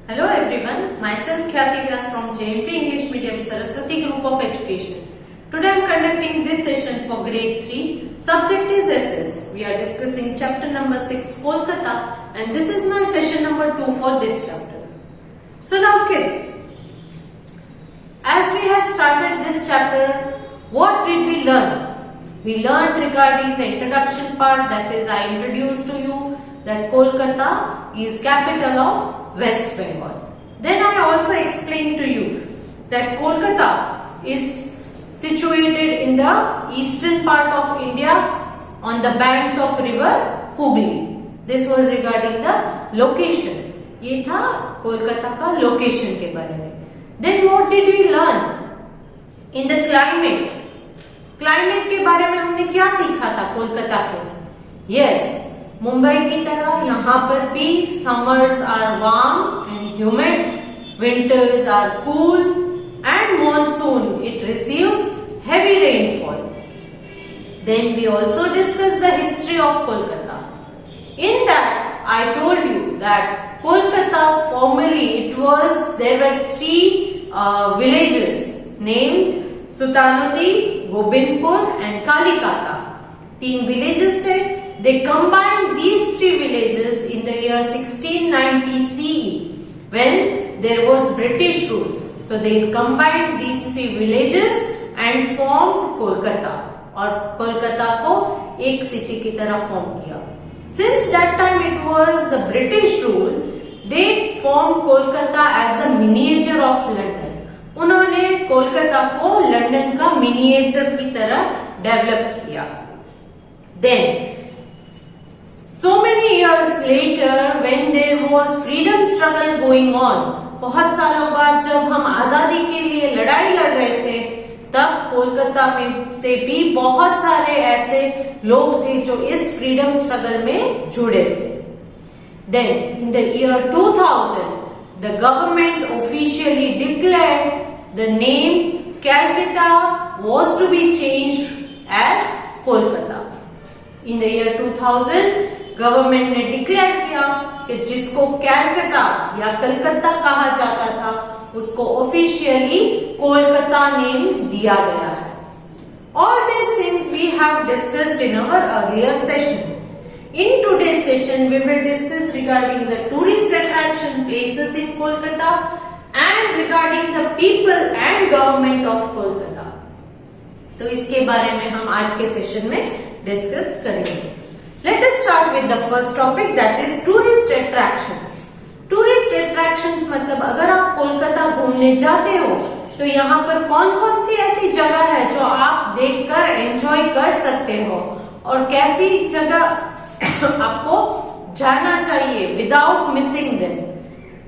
Hello everyone, myself Khyati Vyas from JMP English Medium Saraswati Group of Education. Today I am conducting this session for grade 3. Subject is SS. We are discussing chapter number 6 Kolkata and this is my session number 2 for this chapter. So now kids, as we had started this chapter, what did we learn? We learned regarding the introduction part, that is I introduced to you that Kolkata is capital of West Bengal. Then I also explained to you that Kolkata is situated in the eastern part of India on the banks of river Hooghly. This was regarding the location. ये था कोलकाता का location के बारे में. Then what did we learn? In the climate. Climate के बारे में हमने क्या सीखा था कोलकाता के? Yes. मुंबई की तरह यहाँ पर भी summers are warm and humid, winters are cool and monsoon it receives heavy rainfall. Then we also discussed the history of Kolkata. In that I told you that Kolkata formerly there were three villages named Sultanudi, Gobindpur and Kalikata. 3 villages थे. They combined these 3 villages in the year 1690 CE when there was British rule. So they combined these 3 villages and formed Kolkata और कोलकाता को एक city की तरह form किया. Since that time it was the British rule, they formed Kolkata as a miniature of London. उन्होंने कोलकाता को London का miniature की तरह डेवलप किया. Then so many years later when there was freedom struggle going on, बहुत सालों बाद जब हम आजादी के लिए लड़ाई लड़ रहे थे, तब कोलकाता में से भी बहुत सारे ऐसे लोग थे जो इस फ्रीडम स्ट्रगल में जुड़े थे. Then in the year 2000 the government officially declared the name Calcutta was to be changed as Kolkata. In the year 2000 government ने डिक्लेयर किया कि जिसको कैलकाटा या कलकत्ता कहा जाता था उसको ऑफिशियली कोलकाता नेम दिया गया है. All these things we have discussed in our earlier session. In today's session we will discuss regarding the tourist attraction places in Kolkata and regarding the people and government of Kolkata. तो इसके बारे में हम आज के session में discuss करेंगे. Let us start with the first topic, that is tourist attractions. Tourist attractions मतलब अगर आप कोलकाता घूमने जाते हो तो यहाँ पर कौन कौन सी ऐसी जगह है जो आप देखकर एंजॉय कर सकते हो और कैसी जगह आपको जाना चाहिए विदाउट मिसिंग देम.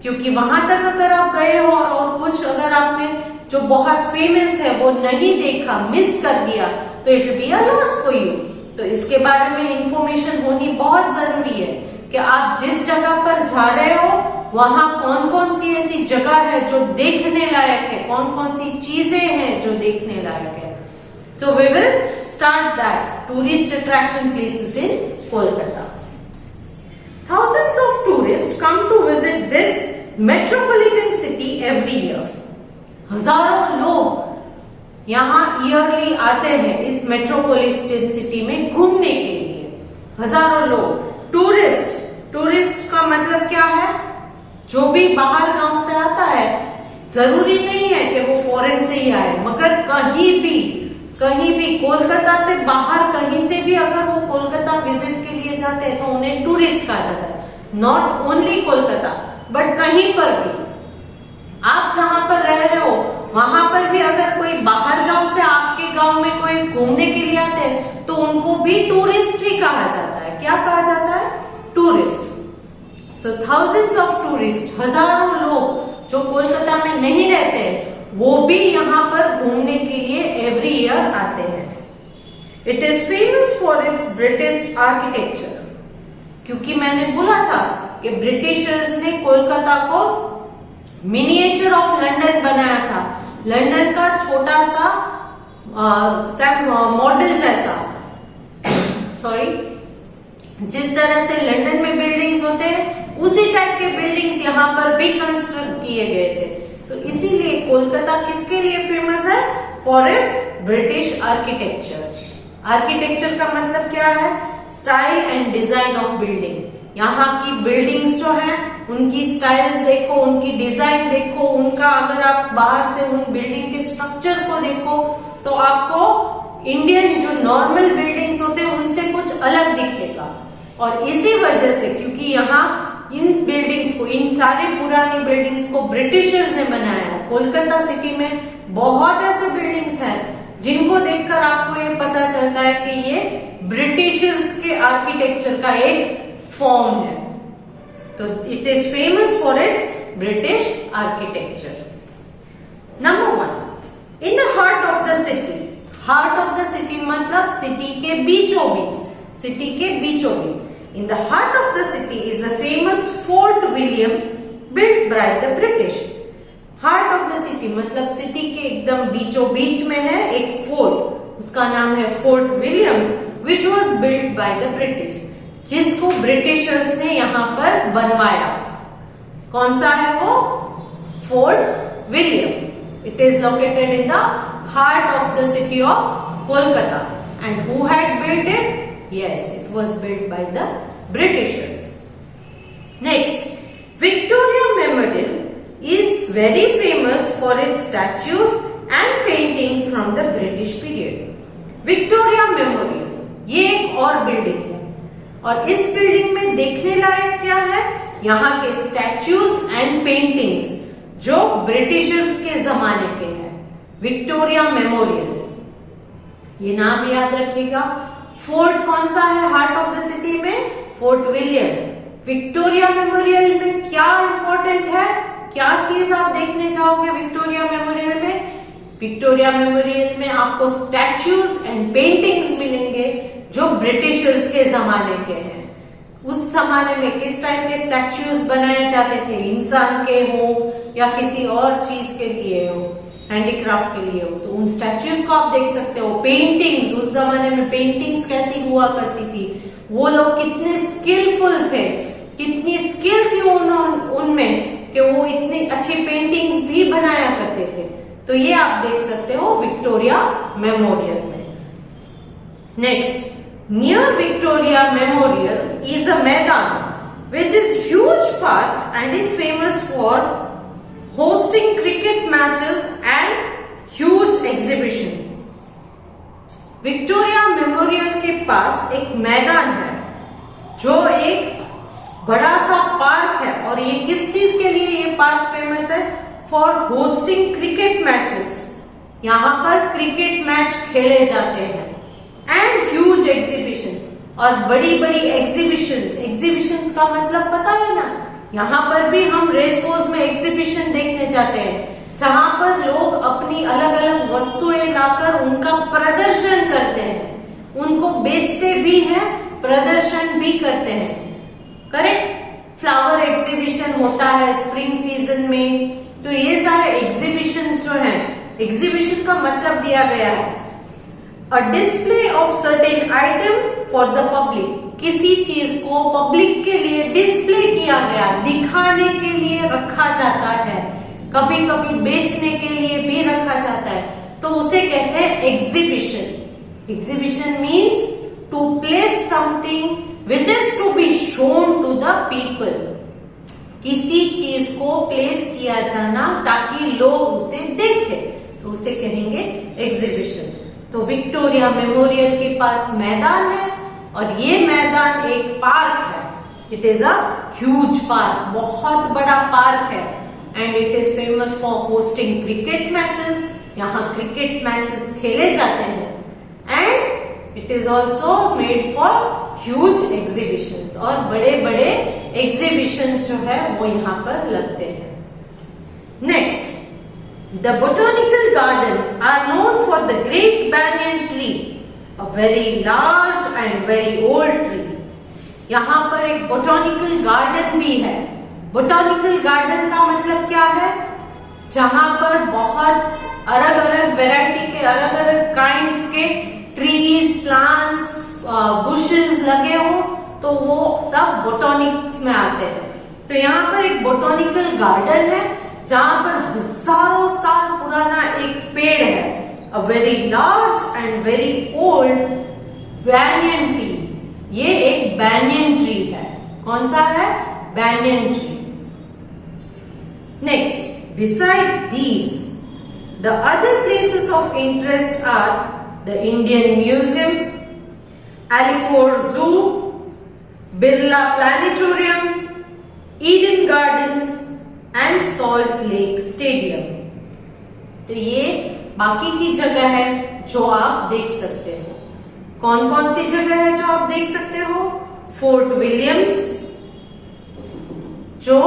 क्योंकि वहां तक अगर आप गए हो और कुछ अगर आपने जो बहुत फेमस है वो नहीं देखा, मिस कर दिया, तो it will be a loss for you. तो इसके बारे में इंफॉर्मेशन होनी बहुत जरूरी है कि आप जिस जगह पर जा रहे हो वहां कौन कौन सी ऐसी जगह है जो देखने लायक है, कौन कौन सी चीजें हैं जो देखने लायक है. So we will start that tourist attraction places in Kolkata. Thousands of tourists come to visit this metropolitan city every year. हजारों लोग यहाँ ईयरली आते हैं इस मेट्रोपॉलिटन सिटी में घूमने के लिए. हजारों लोग. टूरिस्ट का मतलब क्या है? जो भी बाहर गांव से आता है, जरूरी नहीं है कि वो फॉरेन से ही आए, मगर कहीं भी कोलकाता से बाहर कहीं से भी अगर वो कोलकाता विजिट के लिए जाते हैं तो उन्हें टूरिस्ट कहा जाता है. नॉट ओनली कोलकाता बट कहीं पर भी आप जहां पर रह रहे हो वहां पर भी अगर कोई बाहर गांव से आपके गांव में कोई घूमने के लिए आते हैं तो उनको भी टूरिस्ट ही कहा जाता है. क्या कहा जाता है? Tourist. So thousands of tourist, हजारों लोग जो कोलकाता में नहीं रहते वो भी यहाँ पर घूमने के लिए एवरी ईयर आते हैं. It is famous for its British architecture. क्योंकि मैंने बोला था कि ब्रिटिशर्स ने कोलकाता को मिनिएचर ऑफ लंदन बनाया था. लंदन का छोटा सा मॉडल जैसा जिस तरह से लंदन में बिल्डिंग्स होते हैं उसी टाइप के बिल्डिंग्स यहाँ पर भी कंस्ट्रक्ट किए गए थे। तो इसीलिए कोलकाता किसके लिए फेमस है? For its British architecture. Architecture का मतलब क्या है? Style and design of building. यहाँ की बिल्डिंग्स जो है उनकी स्टाइल्स देखो, उनकी डिजाइन देखो, उनका अगर आप बाहर से उन बिल्डिंग के स्ट्रक्चर को देखो तो आपको इंडियन जो नॉर्मल बिल्डिंग्स होते हैं उनसे कुछ अलग दिखेगा। और इसी वजह से, क्योंकि यहाँ इन बिल्डिंग्स को, इन सारे पुरानी बिल्डिंग्स को ब्रिटिशर्स ने बनाया है। कोलकाता सिटी में बहुत ऐसे बिल्डिंग्स हैं जिनको देखकर आपको ये पता चलता है कि ये ब्रिटिशर्स के आर्किटेक्चर का एक फॉर्म है। तो it is famous for its British architecture. Number 1, in the heart of the city. Heart of the city मतलब सिटी के बीचों बीच, सिटी के बीचों बीच। In the heart of the city is the famous Fort William built by the British. Heart of the city मतलब city के एकदम बीचों बीच में है एक फोर्ट, उसका नाम है fort William, which was built by the British, जिसको ब्रिटिशर्स ने यहाँ पर बनवाया। कौन सा है वो? Fort William. It is located in the heart of the city of Kolkata. And who had built it? Yes, it was built by the Britishers. Next, Victoria Memorial is very famous for its statues and paintings from the British period. Victoria Memorial ये एक और building है और इस building में देखने लायक क्या है? यहाँ के स्टैच्यूज एंड पेंटिंग्स जो ब्रिटिशर्स के जमाने के हैं। विक्टोरिया मेमोरियल, ये नाम याद रखिएगा। फोर्ट कौन सा है हार्ट ऑफ द सिटी में? Fort William. विक्टोरिया मेमोरियल में क्या इंपॉर्टेंट है? क्या चीज आप देखने जाओगे विक्टोरिया मेमोरियल में? विक्टोरिया मेमोरियल में आपको स्टैच्यूज एंड पेंटिंग्स मिलेंगे जो ब्रिटिशर्स के जमाने के हैं। उस जमाने में किस टाइप के स्टैच्यूज बनाए जाते थे? इंसान के हो या किसी और चीज के लिए हो, हैंडीक्राफ्ट के लिए हो, तो उन स्टैच्यूज को आप देख सकते हो। पेंटिंग्स, उस जमाने में पेंटिंग्स कैसी हुआ करती थी, वो लोग कितने स्किलफुल थे, कितनी स्किल थी उनमें कि वो इतनी अच्छी पेंटिंग्स भी बनाया करते थे। तो ये आप देख सकते हो विक्टोरिया मेमोरियल में। Next, near Victoria Memorial is a maidan which is huge park and is famous for hosting cricket matches and huge exhibition. Victoria Memorial के पास एक मैदान है जो एक बड़ा सा पार्क है और ये किस चीज के लिए ये पार्क फेमस है? For hosting cricket matches. यहाँ पर क्रिकेट मैच खेले जाते हैं एंड ह्यूज एग्जीबिशन, और बड़ी बड़ी एग्जीबिशंस। एग्जीबिशंस का मतलब पता है ना? यहाँ पर भी हम रेस कोर्स में एग्जीबिशन देखने जाते हैं जहाँ पर लोग अपनी अलग अलग वस्तुएं लाकर उनका प्रदर्शन करते हैं, उनको बेचते भी हैं, प्रदर्शन भी करते हैं। करेक्ट? फ्लावर एग्जीबिशन होता है स्प्रिंग सीजन में। तो ये सारे एग्जीबिशंस जो हैं, एग्जीबिशन का मतलब दिया गया है a display of certain item for the public. किसी चीज को पब्लिक के लिए डिस्प्ले किया गया, दिखाने के लिए रखा जाता है, कभी कभी बेचने के लिए भी रखा जाता है, तो उसे कहते हैं exhibition. Exhibition means to place something which is to be shown to the people. किसी चीज को प्लेस किया जाना ताकि लोग उसे देखें, तो उसे कहेंगे एग्जीबिशन। तो विक्टोरिया मेमोरियल के पास मैदान है और ये मैदान एक पार्क है। It is a huge park, बहुत बड़ा पार्क है and it is famous for hosting cricket matches. यहाँ क्रिकेट मैचेस खेले जाते हैं and it is also made for huge exhibitions, और बड़े बड़े एग्जीबिशंस जो है वो यहाँ पर लगते हैं। Next, the botanical gardens are known for the great banyan tree, a very large and very old tree. यहाँ पर एक botanical garden भी है। botanical garden का मतलब क्या है? जहाँ पर बहुत अलग अलग वैरायटी के, अलग अलग काइंड्स के ट्रीज, प्लांट्स, बुशेस लगे हो, तो वो सब बोटॉनिक्स में आते हैं। तो यहाँ पर एक बोटॉनिकल गार्डन है जहां पर हजारों साल पुराना एक पेड़ है, a very large and very old banyan tree. ये एक बैनियन ट्री है। कौन सा है? Banyan tree. Next, beside these, the other places of interest are the Indian Museum, Alipore Zoo, Birla Planetarium, Eden Gardens and Salt Lake Stadium. तो ये बाकी की जगह है जो आप देख सकते हो। कौन कौन सी जगह है जो आप देख सकते हो? फोर्ट विलियम्स, जो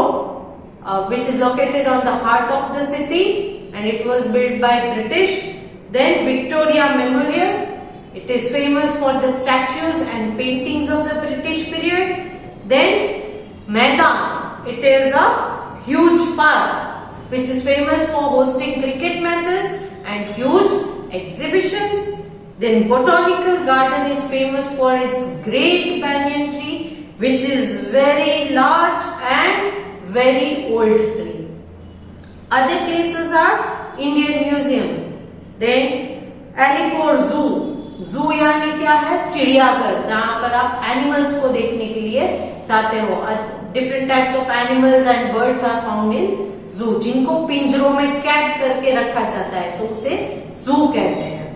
which is located on the heart of the city and it was built by British. Then Victoria Memorial, it is famous for the statues and paintings of the British period. Then Maidan, it is a huge park which is famous for hosting cricket matches and huge exhibitions. Then Botanical Garden is famous for its great banyan tree which is very large and very old tree. Other places are Indian Museum, then Alipore Zoo. Zoo यानी क्या है? चिड़ियाघर, जहां पर आप animals को देखने के लिए जाते हो। Different types of animals and birds are found in zoo, जिनको पिंजरों में कैद करके रखा जाता है तो उसे जू कहते हैं।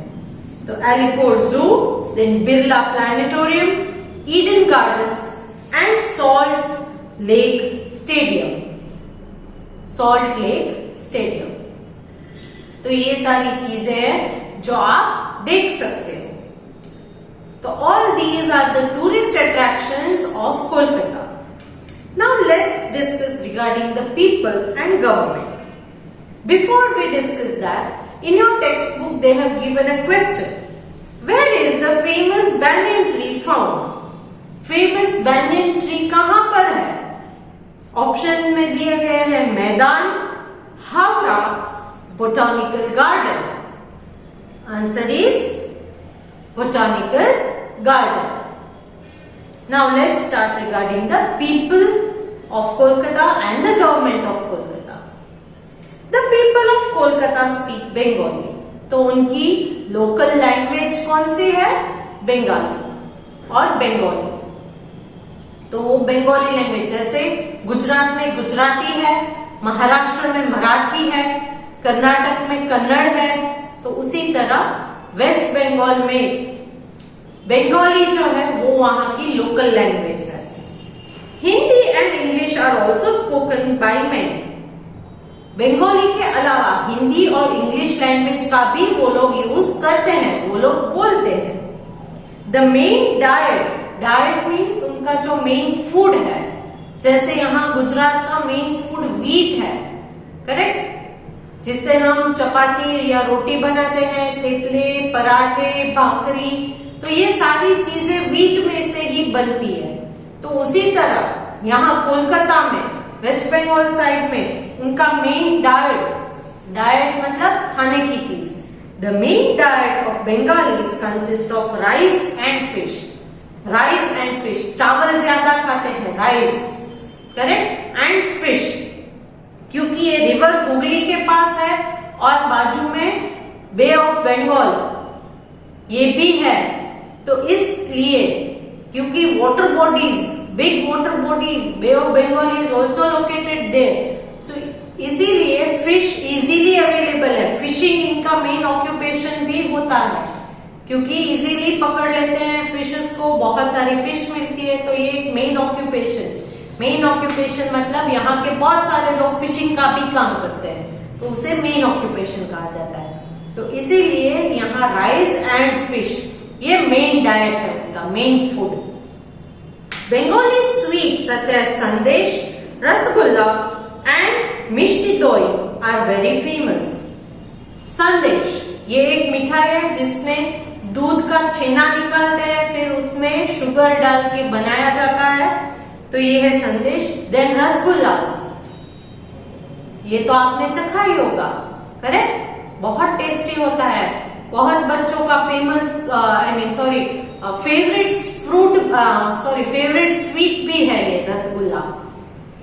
तो Alipore zoo, then Birla planetarium, Eden Gardens and Salt Lake stadium. Salt Lake stadium. तो ये सारी चीजें हैं जो आप देख सकते हो। तो all these are the tourist attractions of Kolkata. Now let's discuss regarding the people and government. Before we discuss that, in your textbook they have given a question. Where is the famous banyan tree found? Famous banyan tree कहां पर है? Option में दिए गए हैं मैदान, Howrah, botanical garden. Answer is botanical garden. Now let's start regarding the people of Kolkata and the government of Kolkata. The people of Kolkata speak Bengali. तो उनकी लोकल लैंग्वेज कौन सी है? बंगाली और बंगाली। तो वो बंगाली लैंग्वेज, जैसे गुजरात में गुजराती है, महाराष्ट्र में मराठी है, कर्नाटक में कन्नड़ है, तो उसी तरह वेस्ट बंगाल में बंगाली जो है वो वहां की लोकल लैंग्वेज है। Hindi and English are also spoken by many. Bengali के अलावा हिंदी और इंग्लिश लैंग्वेज का भी वो लोग यूज करते हैं, वो लोग बोलते हैं। The main diet, diet means उनका जो मेन फूड है, जैसे यहाँ गुजरात का मेन फूड व्हीट है, करेक्ट, जिससे हम चपाती या रोटी बनाते हैं, थेपले, पराठे, भाकरी, तो ये सारी चीजें व्हीट में से ही बनती है। तो उसी तरह यहाँ कोलकाता में, वेस्ट बंगाल साइड में उनका मेन डाइट, डाइट मतलब खाने की चीज, the main diet of Bengalis consist of rice and fish. Rice and fish, चावल ज्यादा खाते हैं, राइस, करेक्ट, एंड फिश, क्योंकि ये रिवर हुगली के पास है और बाजू में बे ऑफ बंगाल ये भी है, तो इसलिए क्योंकि water bodies, big water body bay of Bengal is also located there, so इसीलिए फिश इजीली अवेलेबल है। फिशिंग इनका मेन ऑक्यूपेशन भी होता है, क्योंकि इजीली पकड़ लेते हैं फिशेस को, बहुत सारी फिश मिलती है, तो ये एक मेन ऑक्यूपेशन। मेन ऑक्यूपेशन मतलब यहाँ के बहुत सारे लोग फिशिंग का भी काम करते हैं, तो उसे मेन ऑक्यूपेशन कहा जाता है। तो इसीलिए यहाँ राइस एंड फिश ये मेन डाइट है उनका, main food. Bengali sweet such as sandesh, rasgulla and मिष्टी दोई आर वेरी फेमस। संदेश ये एक मिठाई है जिसमें दूध का छेना निकालते हैं, फिर उसमें शुगर डाल के बनाया जाता है, तो ये है संदेश। देन रसगुल्ला, ये तो आपने चखा ही होगा, करेक्ट, बहुत टेस्टी होता है, बहुत बच्चों का famous favourite fruit, favourite sweet भी है ये रसगुल्ला।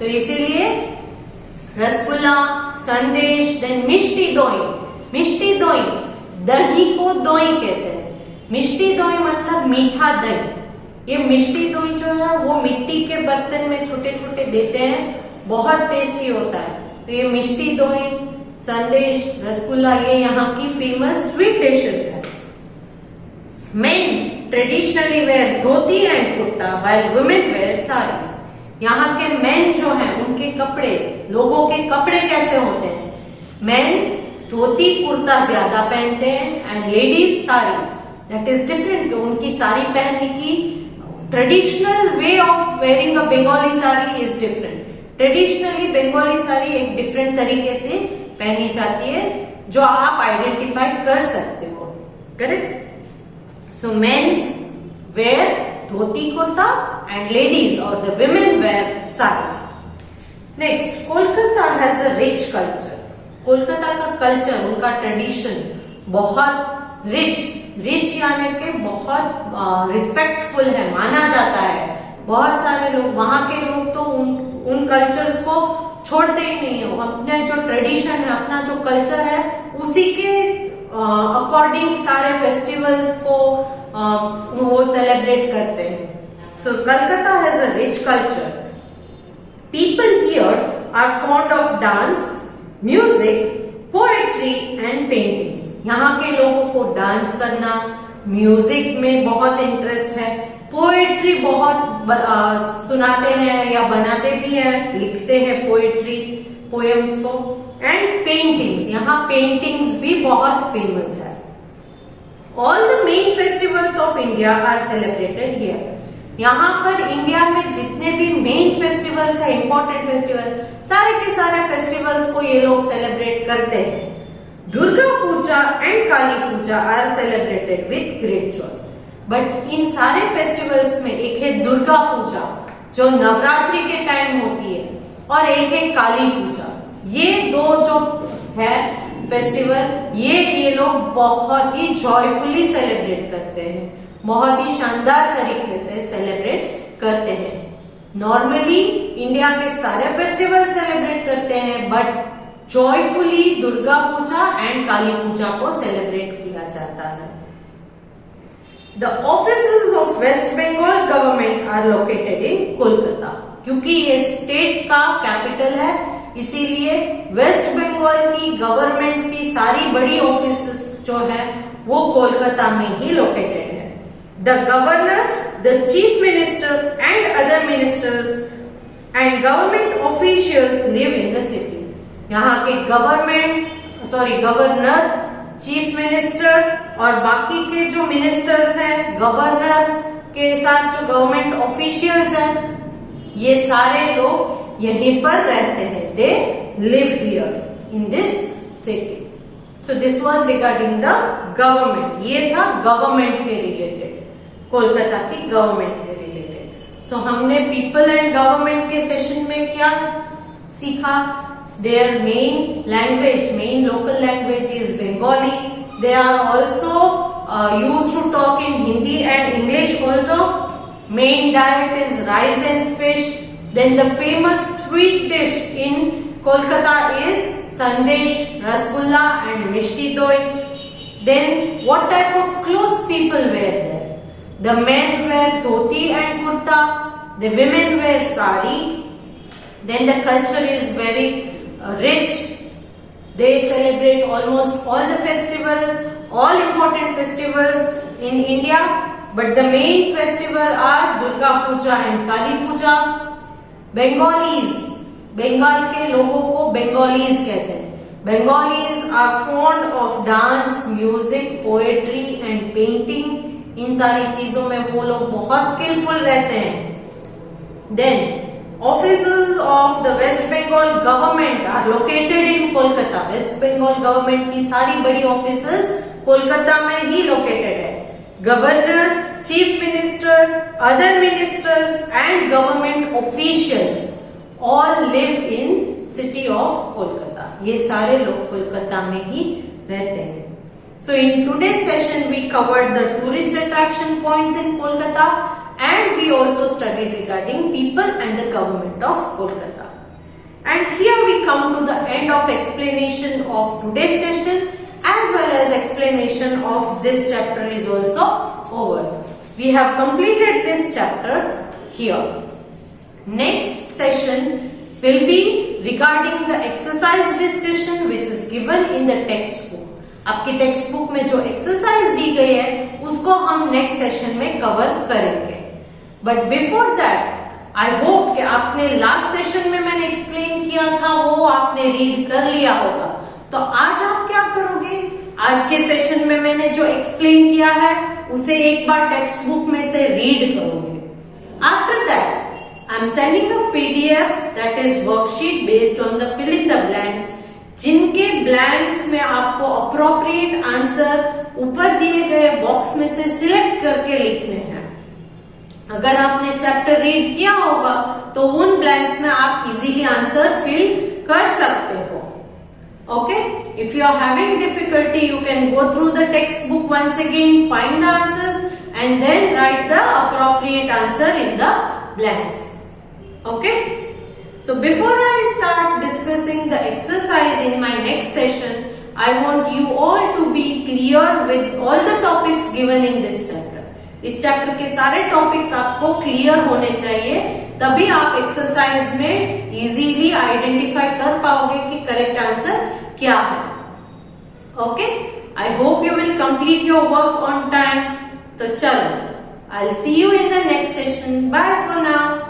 तो इसीलिए रसगुल्ला, संदेश, देन मिष्टी दोई। मिष्टी दोई, दही को दोई कहते हैं। मिष्टी दोई मतलब मीठा दही। ये मिष्टी दोई जो है वो मिट्टी के बर्तन में छोटे छोटे देते हैं, बहुत टेस्टी होता है। तो ये मिष्टी दोई, संदेश, रसगुल्ला ये यहाँ की फेमस स्वीट डिशेस है। Men traditionally wear dhoti and kurta, while women wear saris. यहाँ के मेन जो है उनके कपड़े, लोगों के कपड़े कैसे होते हैं? मेन धोती कुर्ता ज्यादा पहनते हैं and ladies sari. That is different. उनकी साड़ी पहनने की traditional way of wearing a Bengali sari is different. Traditionally Bengali sari एक डिफरेंट तरीके से पहनी जाती है जो आप आइडेंटिफाई कर सकते हो। Correct. So men's wear dhoti kurta and ladies और the women wear sari. Next, Kolkata has a rich culture. Kolkata का कल्चर, उनका ट्रेडिशन बहुत रिच यानी कि बहुत रिस्पेक्टफुल है, माना जाता है। बहुत सारे लोग, वहां के लोग तो उन कल्चर्स को छोड़ते ही नहीं है। अपने जो ट्रेडिशन है, अपना जो कल्चर है, उसी के अकॉर्डिंग सारे फेस्टिवल्स को वो सेलिब्रेट करते हैं। So Calcutta has a rich culture. People here are fond of dance, music, poetry and painting. यहाँ के लोगों को डांस करना, म्यूजिक में बहुत इंटरेस्ट है, पोएट्री बहुत सुनाते हैं या बनाते भी हैं, लिखते हैं पोएट्री, पोएम्स को, एंड पेंटिंग्स। यहाँ पेंटिंग्स भी बहुत फेमस है। All the main festivals of India are celebrated here. यहाँ पर इंडिया में जितने भी मेन फेस्टिवल्स है, इंपॉर्टेंट फेस्टिवल, सारे के सारे फेस्टिवल्स को ये लोग सेलिब्रेट करते हैं। Durga Puja and Kali Puja are celebrated with great joy. But इन सारे फेस्टिवल्स में एक है दुर्गा पूजा जो नवरात्रि के टाइम होती है, और एक है काली पूजा। ये दो जो है फेस्टिवल, ये लोग बहुत ही जॉयफुली सेलिब्रेट करते हैं, बहुत ही शानदार तरीके से सेलिब्रेट करते हैं। नॉर्मली इंडिया के सारे फेस्टिवल सेलिब्रेट करते हैं, but joyfully Durga Puja and Kali Puja को सेलिब्रेट किया जाता है। The offices of West Bengal government are located in Kolkata. क्योंकि ये स्टेट का कैपिटल है, इसीलिए वेस्ट बंगाल की गवर्नमेंट की सारी बड़ी ऑफिसेस जो है वो कोलकाता में ही लोकेटेड है। The governor, the chief minister and other ministers and government officials live in the city. यहाँ के गवर्नर, चीफ मिनिस्टर और बाकी के जो मिनिस्टर्स हैं, गवर्नर के साथ जो गवर्नमेंट ऑफिशियल्स हैं, ये सारे लोग यहीं पर रहते हैं। They live here in this city. So this was regarding the government. ये था गवर्नमेंट के रिलेटेड, कोलकाता की गवर्नमेंट के रिलेटेड। सो हमने पीपल एंड गवर्नमेंट के सेशन में क्या सीखा? Their main language, main local language is Bengali. They are also used to talk in Hindi and English also. Main diet is rice and fish. Then the famous sweet dish in Kolkata is sandesh, rasgulla and mishti doi. Then what type of clothes people wear there? The men wear dhoti and kurta. The women wear sari. Then the culture is very rich. They celebrate almost all the festivals, all important festivals in India, but the main festival are Durga Puja and Kali Puja. Bengalis, Bengal के लोगों को Bengalis कहते हैं। Bengalis are fond of dance, music, poetry and painting. इन सारी चीजों में वो लोग बहुत skillful रहते हैं। Then Offices of the West Bengal government are located in Kolkata. West Bengal government की सारी बड़ी offices कोलकाता में ही located है। Governor, Chief Minister, other ministers and government officials all live in city of Kolkata. ये सारे लोग कोलकाता में ही रहते हैं। So in today's session we covered the tourist attraction points in Kolkata. And we also studied regarding people and the government of Kolkata. And here we come to the end of explanation of today's session, as well as explanation of this chapter is also over. We have completed this chapter here. Next session will be regarding the exercise discussion which is given in the textbook. आपकी text book में जो exercise दी गई है उसको हम next session में cover करेंगे. But before that I hope कि आपने लास्ट सेशन में मैंने एक्सप्लेन किया था वो आपने रीड कर लिया होगा. तो आज आप क्या करोगे, आज के सेशन में मैंने जो एक्सप्लेन किया है उसे एक बार टेक्स्ट बुक में से रीड करोगे. After that I am sending a PDF that is worksheet based on the fill in the blanks, जिनके ब्लैंक्स में आपको अप्रोप्रिएट आंसर ऊपर दिए गए बॉक्स में से सिलेक्ट करके लिखने हैं. अगर आपने चैप्टर रीड किया होगा तो उन ब्लैंक्स में आप इजीली आंसर फिल कर सकते हो. Okay, if you are having difficulty you can go through the text book once again, find the answers and then write the appropriate answer in the blanks. Okay, so before I start discussing the exercise in my next session, I want you all to be clear with all the topics given in this chapter. इस chapter के सारे topics आपको clear होने चाहिए, तभी आप exercise में easily identify कर पाओगे कि करेक्ट आंसर क्या है. Okay, I hope you will complete your work on time. तो चलो, I will see you in the next session. Bye for now.